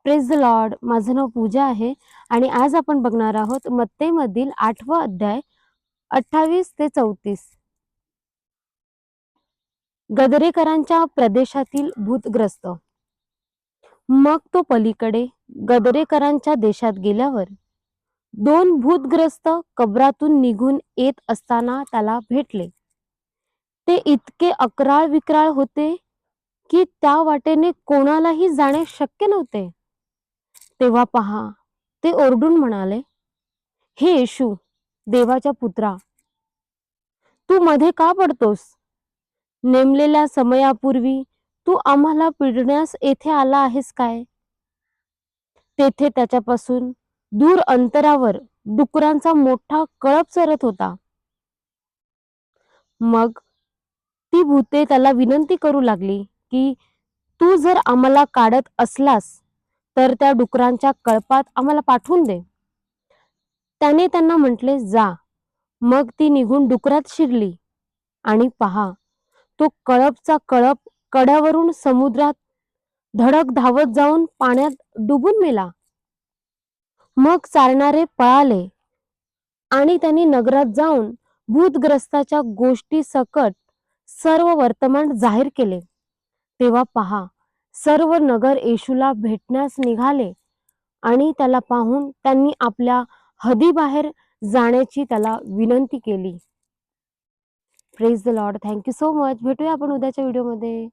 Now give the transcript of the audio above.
Praise the Lord. माझं नाव पूजा आहे आणि आज आपण बघणार आहोत मत्तेमधील 8वा अध्याय 28 ते 34. गदरेकरांच्या प्रदेशातील भूतग्रस्त. मग तो पलीकडे गदरेकरांच्या देशात गेल्यावर 2 भूतग्रस्त कबरातून निघून येत असताना त्याला भेटले. ते इतके अकराळ विक्राळ होते की त्या वाटेने कोणालाही जाणे शक्य नव्हते. तेव्हा पहा, ते ओरडून म्हणाले, हे येशू, देवाच्या पुत्रा, तू मध्ये का पडतोस? नेमलेल्या समयापूर्वी तू आम्हाला पिडण्यास येथे आला आहेस काय? तेथे त्याच्यापासून दूर अंतरावर डुकरांचा मोठा कळप चरत होता. मग ती भूते त्याला विनंती करू लागली की तू जर आम्हाला काढत असलास तर त्या डुकरांच्या कळपात आम्हाला पाठवून दे. त्याने त्यांना म्हटले, जा. मग ती निघून डुकरात शिरली आणि पहा, तो कळपचा कळप कड्यावरून समुद्रात धडक धावत जाऊन पाण्यात डुबून मेला. मग चारणारे पळाले आणि त्यांनी नगरात जाऊन भूतग्रस्ताच्या गोष्टी सकट सर्व वर्तमान जाहीर केले. तेव्हा पहा, सर्व नगर येशूला भेटण्यास निघाले आणि त्याला पाहून त्यांनी आपल्या हदीबाहेर जाण्याची त्याला विनंती केली. Praise the Lord. Thank you so much. भेटूया आपण उद्याच्या व्हिडिओमध्ये.